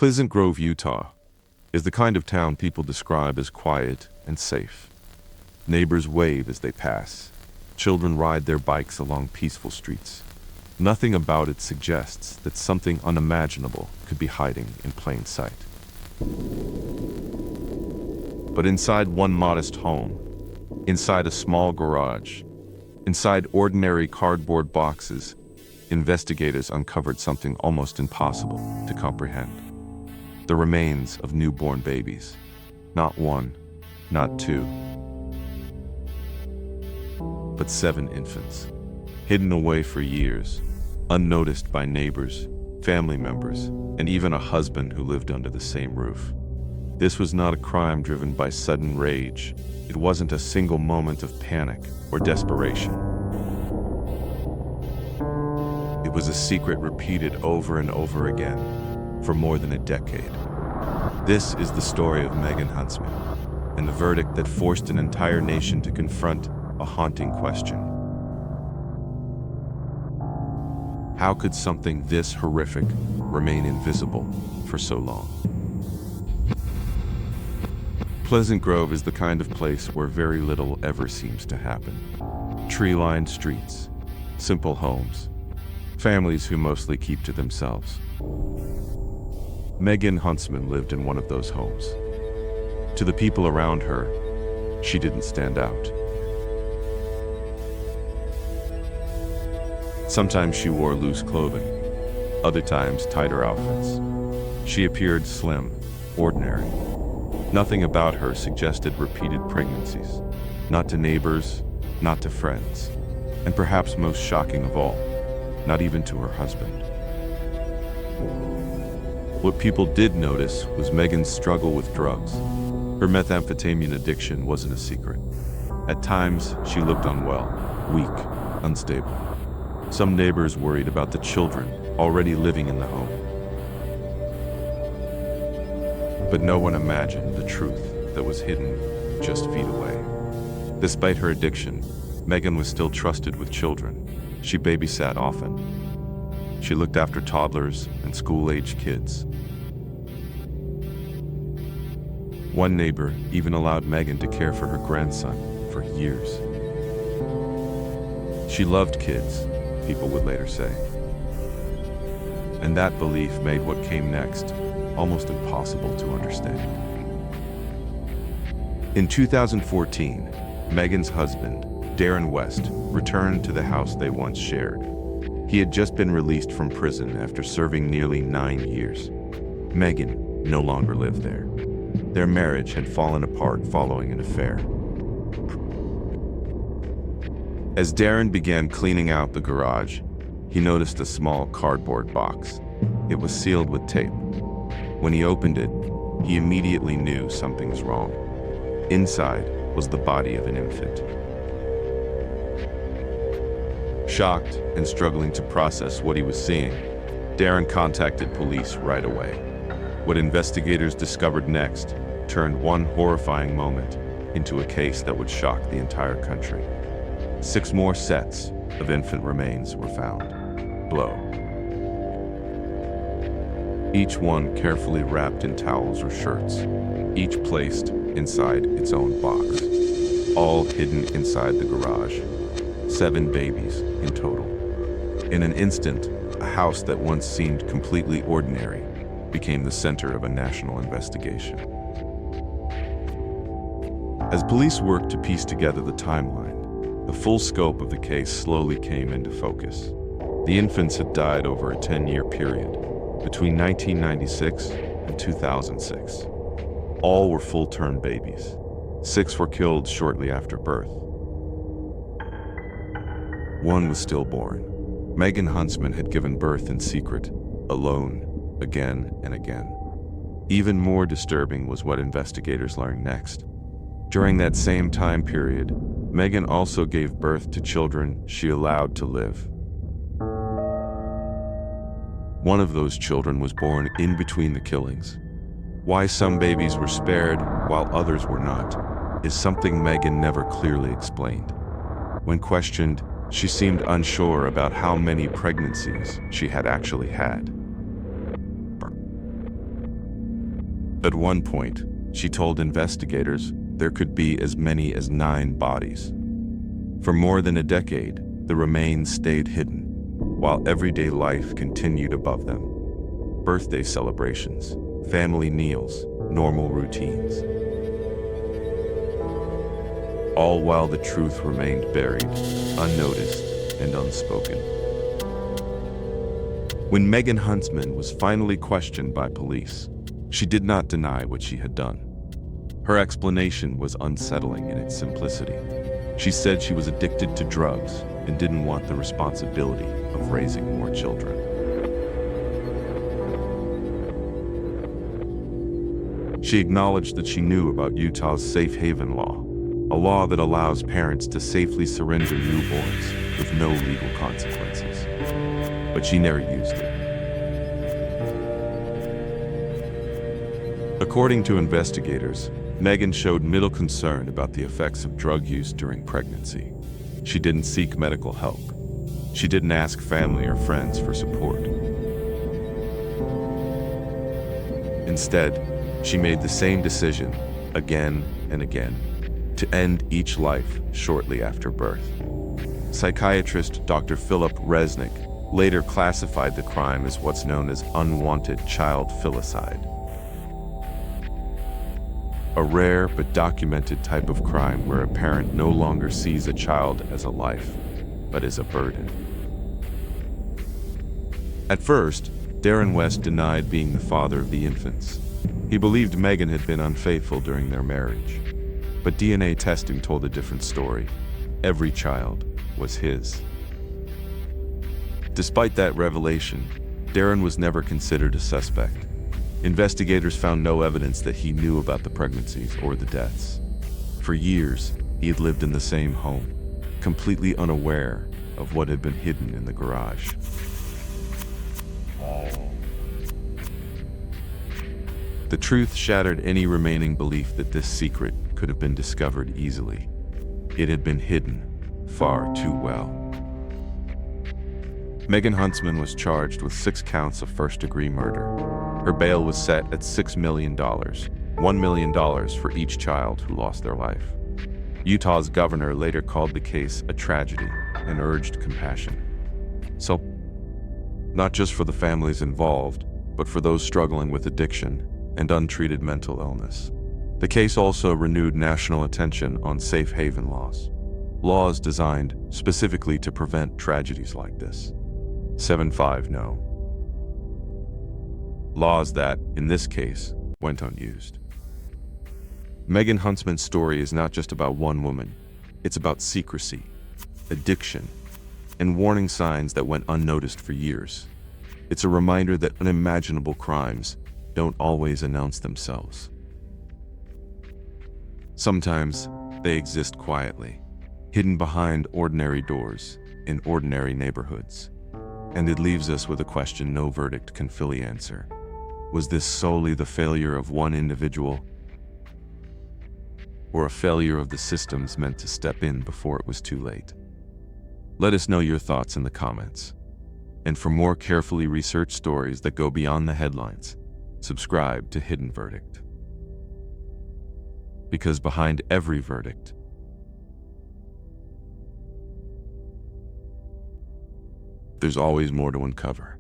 Pleasant Grove, Utah, is the kind of town people describe as quiet and safe. Neighbors wave as they pass. Children ride their bikes along peaceful streets. Nothing about it suggests that something unimaginable could be hiding in plain sight. But inside one modest home, inside a small garage, inside ordinary cardboard boxes, investigators uncovered something almost impossible to comprehend. The remains of newborn babies. Not one, not two, but 7 infants, hidden away for years, unnoticed by neighbors, family members, and even a husband who lived under the same roof. This was not a crime driven by sudden rage. It wasn't a single moment of panic or desperation. It was a secret repeated over and over again for more than a decade. This is the story of Megan Huntsman, and the verdict that forced an entire nation to confront a haunting question. How could something this horrific remain invisible for so long? Pleasant Grove is the kind of place where very little ever seems to happen. Tree-lined streets, simple homes, families who mostly keep to themselves. Megan Huntsman lived in one of those homes. To the people around her, she didn't stand out. Sometimes she wore loose clothing, other times tighter outfits. She appeared slim, ordinary. Nothing about her suggested repeated pregnancies, not to neighbors, not to friends, and perhaps most shocking of all, not even to her husband. What people did notice was Megan's struggle with drugs. Her methamphetamine addiction wasn't a secret. At times, she looked unwell, weak, unstable. Some neighbors worried about the children already living in the home. But no one imagined the truth that was hidden just feet away. Despite her addiction, Megan was still trusted with children. She babysat often. She looked after toddlers and school-age kids. One neighbor even allowed Megan to care for her grandson for years. She loved kids, people would later say. And that belief made what came next almost impossible to understand. In 2014, Megan's husband, Darren West, returned to the house they once shared. He had just been released from prison after serving nearly 9 years. Megan no longer lived there. Their marriage had fallen apart following an affair. As Darren began cleaning out the garage, he noticed a small cardboard box. It was sealed with tape. When he opened it, he immediately knew something was wrong. Inside was the body of an infant. Shocked and struggling to process what he was seeing, Darren contacted police right away. What investigators discovered next turned one horrifying moment into a case that would shock the entire country. 6 more sets of infant remains were found, below. Each one carefully wrapped in towels or shirts, each placed inside its own box, all hidden inside the garage. 7 babies in total. In an instant, a house that once seemed completely ordinary became the center of a national investigation. As police worked to piece together the timeline, the full scope of the case slowly came into focus. The infants had died over a 10-year period, between 1996 and 2006. All were full-term babies. 6 were killed shortly after birth. 1 was stillborn. Megan Huntsman had given birth in secret, alone, again and again. Even more disturbing was what investigators learned next. During that same time period, Megan also gave birth to children she allowed to live. One of those children was born in between the killings. Why some babies were spared while others were not is something Megan never clearly explained. When questioned, she seemed unsure about how many pregnancies she had actually had. At one point, she told investigators there could be as many as 9 bodies. For more than a decade, the remains stayed hidden, while everyday life continued above them. Birthday celebrations, family meals, normal routines. All while the truth remained buried, unnoticed, and unspoken. When Megan Huntsman was finally questioned by police, she did not deny what she had done. Her explanation was unsettling in its simplicity. She said she was addicted to drugs and didn't want the responsibility of raising more children. She acknowledged that she knew about Utah's safe haven law, a law that allows parents to safely surrender newborns with no legal consequences. But she never used it. According to investigators, Megan showed little concern about the effects of drug use during pregnancy. She didn't seek medical help. She didn't ask family or friends for support. Instead, she made the same decision again and again to end each life shortly after birth. Psychiatrist Dr. Philip Resnick later classified the crime as what's known as unwanted child filicide, a rare but documented type of crime where a parent no longer sees a child as a life, but as a burden. At first, Darren West denied being the father of the infants. He believed Megan had been unfaithful during their marriage. But DNA testing told a different story. Every child was his. Despite that revelation, Darren was never considered a suspect. Investigators found no evidence that he knew about the pregnancies or the deaths. For years, he had lived in the same home, completely unaware of what had been hidden in the garage. The truth shattered any remaining belief that this secret could have been discovered easily. It had been hidden far too well. Megan Huntsman was charged with 6 counts of first-degree murder. Her bail was set at $6 million, $1 million for each child who lost their life. Utah's governor later called the case a tragedy and urged compassion. So, not just for the families involved, but for those struggling with addiction and untreated mental illness. The case also renewed national attention on safe haven laws designed specifically to prevent tragedies like this. 7-5 no. Laws that, in this case, went unused. Megan Huntsman's story is not just about one woman. It's about secrecy, addiction, and warning signs that went unnoticed for years. It's a reminder that unimaginable crimes don't always announce themselves. Sometimes they exist quietly, hidden behind ordinary doors in ordinary neighborhoods. And it leaves us with a question no verdict can fully answer. Was this solely the failure of one individual, or a failure of the systems meant to step in before it was too late? Let us know your thoughts in the comments. And for more carefully researched stories that go beyond the headlines, subscribe to Hidden Verdict. Because behind every verdict, there's always more to uncover.